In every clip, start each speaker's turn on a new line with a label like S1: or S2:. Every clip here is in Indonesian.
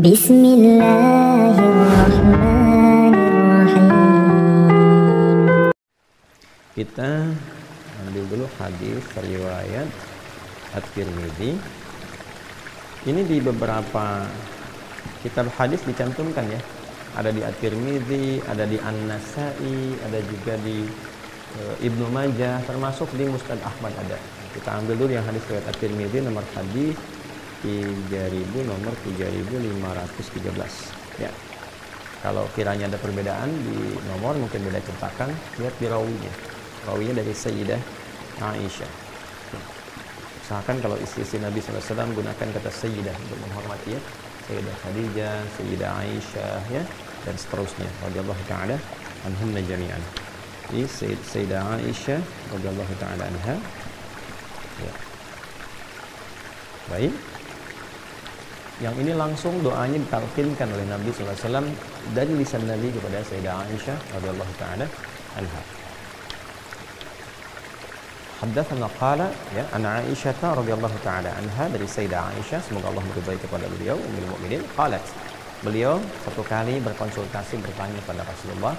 S1: Bismillahirrahmanirrahim. Kita ambil dulu hadis riwayat At-Tirmidzi. Ini di beberapa kitab hadis dicantumkan ya. Ada di At-Tirmidzi, ada di An-Nasa'i, ada juga di Ibnu Majah, termasuk di Musnad Ahmad ada. Kita ambil dulu yang hadis riwayat At-Tirmidzi, nomor hadis 3000, nomor 3513 ya. Kalau kiranya ada perbedaan di nomor, mungkin beda cetakan, lihat di rawinya dari Sayyidah Aisyah. Usahakan kalau istri Nabi SAW gunakan kata Sayyidah untuk menghormati ya. Sayyidah Khadijah, Sayyidah Aisyah ya, dan seterusnya radhiyallahu taala anhunna jami'an. Ini Sayyidah Aisyah radhiyallahu taala anha ya. Baik. Yang ini langsung doanya ditalqinkan oleh Nabi sallallahu alaihi wasallam dari lisan Nabi kepada Sayyidah Aisyah radhiyallahu taala anha. Haddatsana qala ya an Aisyah radhiyallahu taala anha, dari Sayyidah Aisyah semoga Allah meridai kepada beliau, ummul mukminin, qalat, beliau satu kali berkonsultasi bertanya kepada Rasulullah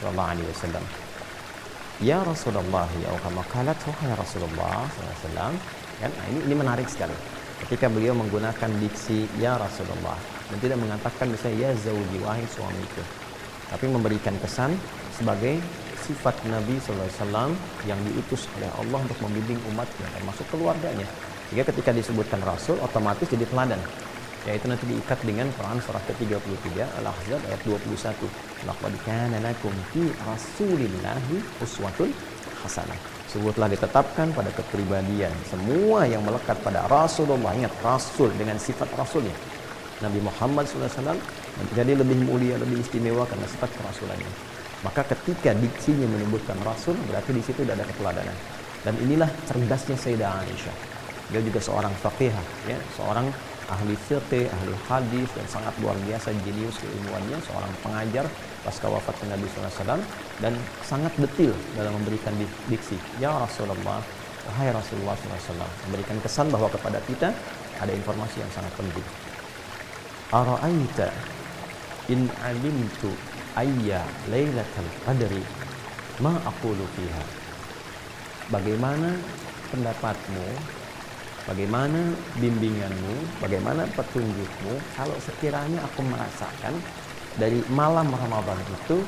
S1: sallallahu alaihi wasallam, ya Rasulullah, ya kama qalat, wahai Rasulullah sallallahu alaihi wasallam kan. Nah, ini menarik sekali ketika beliau menggunakan diksi ya Rasulullah dan tidak mengatakan misalnya ya zauji, wahai suamiku, tapi memberikan kesan sebagai sifat Nabi SAW yang diutus oleh Allah untuk membimbing umatnya, termasuk keluarganya. Sehingga ketika disebutkan Rasul, otomatis jadi teladan. Yaitu nanti diikat dengan Quran surah ke-33 Al-Ahzab ayat 21. Laqad kana lakum fi Rasulillahi uswatun hasanah. Sungguh telah ditetapkan pada kepribadian semua yang melekat pada Rasulullah. Ingat, Rasul dengan sifat Rasulnya. Nabi Muhammad SAW menjadi lebih mulia, lebih istimewa karena sifat kerasulannya. Maka ketika diksinya menyebutkan Rasul, berarti di situ sudah ada keteladanan. Dan inilah cerdasnya Sayyidah Aisyah. Dia juga seorang faqihah, ya, seorang ahli fiqh, ahli hadis, dan sangat luar biasa jenius keilmuannya, seorang pengajar pasca wafatnya Nabi SAW, dan sangat detil dalam memberikan diksi. Ya Rasulullah, wahai Rasulullah SAW, memberikan kesan bahwa kepada kita ada informasi yang sangat penting. Ara'aita in alimtu ayya lailatul qadri ma aqulu fiha. Bagaimana pendapatmu, bagaimana bimbinganmu, bagaimana petunjukmu kalau sekiranya aku merasakan dari malam Ramadan itu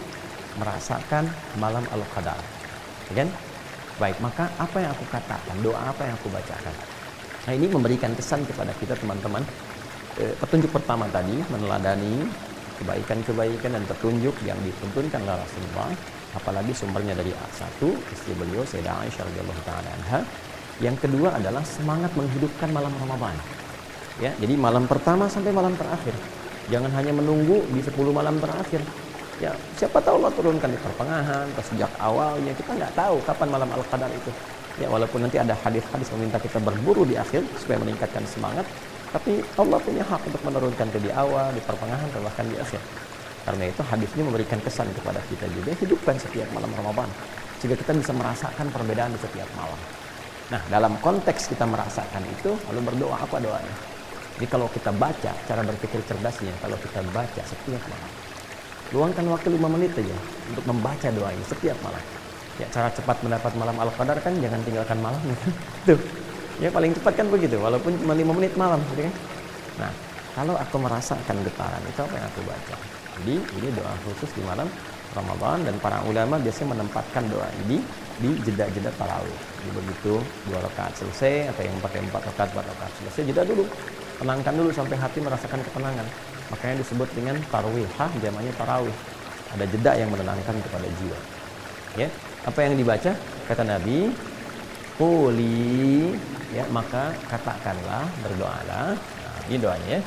S1: merasakan malam Al-Qadar, kan? Baik, maka apa yang aku katakan, doa apa yang aku bacakan? Nah, ini memberikan kesan kepada kita teman-teman. Petunjuk pertama tadi meneladani kebaikan-kebaikan dan petunjuk yang dituntunkan oleh Rasulullah, apalagi sumbernya dari satu istri beliau Sayyidah Aisyah radhiyallahu taala anha. Yang kedua adalah semangat menghidupkan malam Ramadan. Ya, jadi malam pertama sampai malam terakhir. Jangan hanya menunggu di 10 malam terakhir. Ya, siapa tahu Allah turunkan di pertengahan atau sejak awalnya. Kita nggak tahu kapan malam Al-Qadar itu. Ya, walaupun nanti ada hadis-hadis meminta kita berburu di akhir supaya meningkatkan semangat, tapi Allah punya hak untuk menurunkan ke di awal, di pertengahan, atau bahkan di akhir. Karena itu hadis ini memberikan kesan kepada kita juga, hidupkan setiap malam Ramadan sehingga kita bisa merasakan perbedaan di setiap malam. Nah, dalam konteks kita merasakan itu, lalu berdoa, apa doanya? Jadi kalau kita baca, cara berpikir cerdasnya, kalau kita baca setiap malam, luangkan waktu 5 menit aja untuk membaca doa ini setiap malam. Ya, cara cepat mendapat malam Al-Qadar kan jangan tinggalkan malam. Tuh. Ya, paling cepat kan begitu, walaupun cuma 5 menit malam, gitu kan? Nah, kalau aku merasakan getaran, itu apa yang aku baca? Jadi, ini doa khusus di malam Ramadan, dan para ulama biasanya menempatkan doa ini di jeda-jeda tarawih. Jadi begitu 2 rakaat selesai, atau yang pakai 4 rakaat, 4 rakaat selesai, jeda dulu. Tenangkan dulu sampai hati merasakan ketenangan. Makanya disebut dengan tarwihah, jamaknya tarawih. Ada jeda yang menenangkan kepada jiwa. Ya, apa yang dibaca? Kata Nabi, quli, ya, maka katakanlah, berdoalah. Nah, ini doanya ya.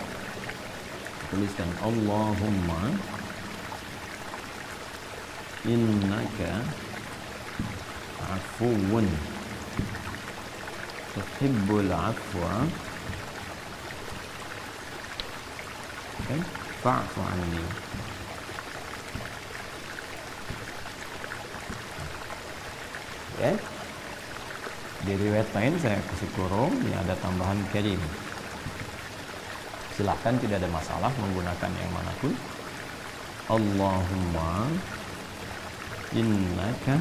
S1: Tuliskan Allahumma innaka afuwun tuhibbul afwa fa'fu anni. Ya. Di riwayat lain saya kasih kurung, ini ada tambahan karim. Silahkan, tidak ada masalah menggunakan yang manapun. Allahumma innaka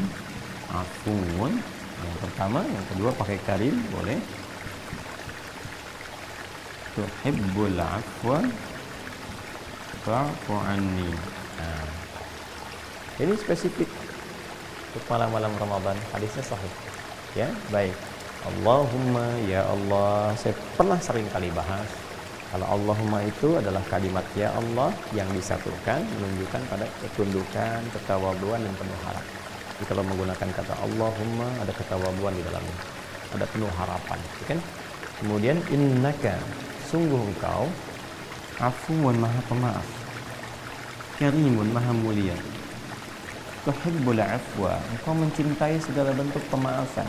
S1: afuwun. Yang pertama, yang kedua pakai karim boleh. Tuhibbul afwa fa'fu anni. Nah, ini spesifik untuk malam-malam Ramadan. Hadisnya sahih. Ya, baik. Allahumma, ya Allah. Saya pernah sering kali bahas, kalau Allahumma itu adalah kalimat ya Allah yang disatukan, menunjukkan pada ketundukan, ketawaduan dan penuh harap. Jadi kalau menggunakan kata Allahumma, ada ketawaduan di dalamnya, ada penuh harapan, kan? Kemudian innaka, sungguh engkau, afuwun, maha pemaaf, karimun, maha mulia, tuhibbul afwa, engkau mencintai segala bentuk pemaafan.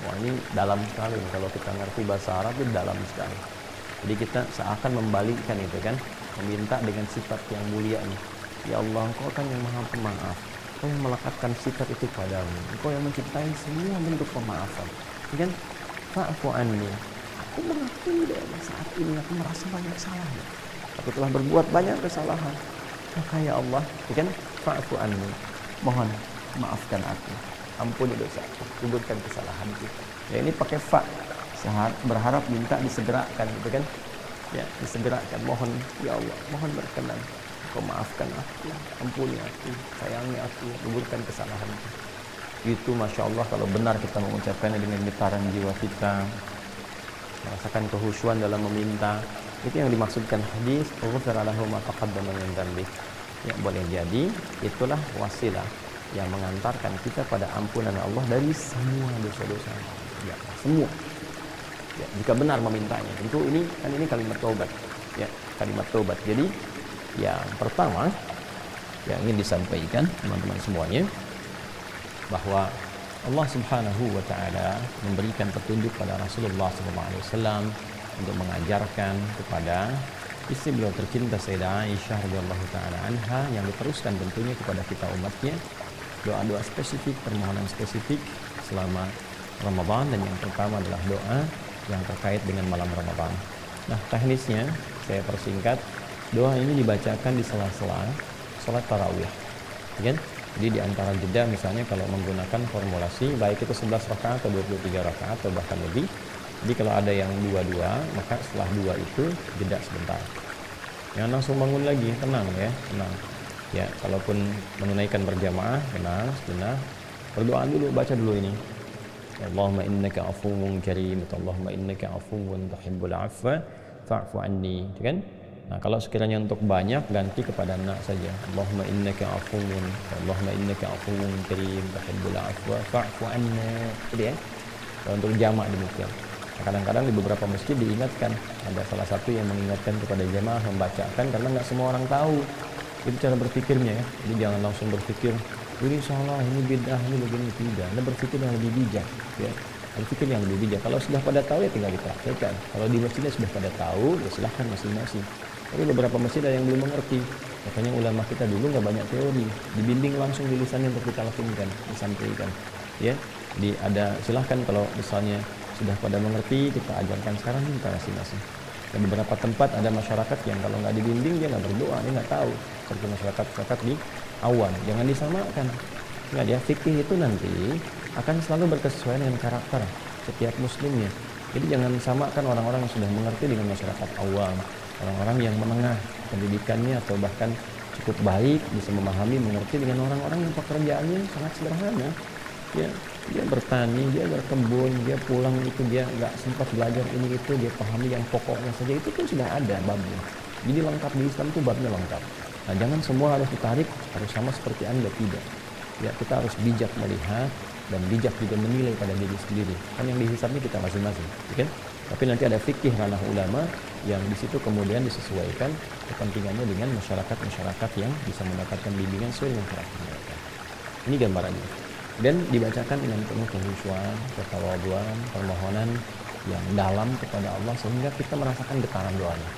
S1: Wah, ini dalam sekali kalau kita ngerti bahasa Arab, itu dalam sekali. Jadi kita seakan membalikkan itu kan, meminta dengan sifat yang mulia nih. Ya Allah, engkau kan yang maha pemaaf, engkau yang melekatkan sifat itu padamu, engkau yang mencintai semua bentuk pemaafan, kan? Fa'fu anni, aku mengakui deh saat ini aku merasa banyak salah, aku telah berbuat banyak kesalahan, maka ya Allah, kan? Fa'fu anni, mohon maafkan aku, ampuni dosaku, kuburkan kesalahanku. Ya, ini pakai fa, berharap minta disegerakan gitu kan, ya disegerakan, mohon ya Allah, mohon berkenan Kau maafkan aku, ampuni aku, sayangi aku, kuburkan kesalahanku. Itu Masya Allah kalau benar kita mengucapkannya dengan getaran jiwa kita, merasakan kehusuan dalam meminta, itu yang dimaksudkan hadis ghufira lahu ma taqaddama min dzambi. Ya, boleh jadi itulah wasilah yang mengantarkan kita pada ampunan Allah dari semua dosa-dosa. Ya, semua. Ya, jika benar memintanya. Tentu ini kan ini kalimat taubat. Ya, kalimat taubat. Jadi yang pertama yang ingin disampaikan teman-teman semuanya, bahwa Allah Subhanahu wa taala memberikan petunjuk pada Rasulullah SAW untuk mengajarkan kepada istri beliau tercinta Sayyidah Aisyah radhiyallahu taala anha, yang diteruskan tentunya kepada kita umatnya, doa-doa spesifik, permohonan spesifik selama Ramadan. Dan yang pertama adalah doa yang terkait dengan malam Ramadan. Nah, teknisnya saya persingkat, doa ini dibacakan di sela-sela sholat tarawih, kan? Jadi di antara jeda, misalnya kalau menggunakan formulasi baik itu 11 rakaat atau 23 rakaat atau bahkan lebih. Jadi kalau ada yang dua-dua, maka setelah dua itu jeda sebentar. Jangan langsung bangun lagi, tenang ya, tenang. Ya, kalaupun menunaikan berjamaah, tenang, sebentar. Berdoa dulu, baca dulu ini. Allahumma innaka afuwun karim, Allahumma innaka afuwun tuhibbul afwa fa'fu anni, kan? Nah, kalau sekiranya untuk banyak, ganti kepada nak saja. Allahumma innaka afuwun, Allahumma innaka afuwun karim tuhibbul afwa fa'fu anna. Jadi ya. Kalau untuk jamak demikian. Nah, kadang-kadang di beberapa masjid diingatkan, ada salah satu yang mengingatkan kepada jamaah membacakan, karena nggak semua orang tahu itu cara berpikirnya ya. Jadi jangan langsung berpikir ini salah, ini bid'ah, ini begini, tidak. Anda berpikir yang lebih bijak, ya. Berpikir yang lebih bijak. Kalau sudah pada tahu ya tinggal dipraktekkan. Kalau di masjidnya sudah pada tahu, ya silahkan masing-masing. Tapi beberapa masjid ada yang belum mengerti. Makanya ulama kita dulu nggak banyak teori, dibimbing langsung di lisannya untuk kita lakukan, disampaikan. Ya, di ada silahkan kalau misalnya sudah pada mengerti, kita ajarkan sekarang kita masing-masing. Dan beberapa tempat ada masyarakat yang kalau nggak dibimbing dia nggak berdoa, dia nggak tahu. Seperti masyarakat di awan, jangan disamakan. Nggak, dia fikih itu nanti akan selalu berkesesuaian dengan karakter setiap muslimnya. Jadi jangan samakan orang-orang yang sudah mengerti dengan masyarakat awam, orang-orang yang menengah pendidikannya atau bahkan cukup baik, bisa memahami, mengerti, dengan orang-orang yang pekerjaannya sangat sederhana. Ya, dia bertani, dia berkebun, dia pulang itu dia nggak sempat belajar ini itu, dia pahami yang pokoknya saja, itu pun sudah ada babnya. Jadi lengkap di Islam itu, babnya lengkap. Nah, jangan semua harus ditarik, harus sama seperti Anda, tidak. Ya, kita harus bijak melihat dan bijak juga menilai pada diri sendiri. Kan yang dihisabnya kita masing-masing, kan? Tapi nanti ada fikih ranah ulama yang di situ kemudian disesuaikan kepentingannya dengan masyarakat-masyarakat yang bisa mendapatkan bimbingan sesuai dengan karakter mereka. Ini gambarannya. Dan dibacakan dengan penuh kehusuan, ketawaduan, permohonan yang dalam kepada Allah sehingga kita merasakan getaran doanya.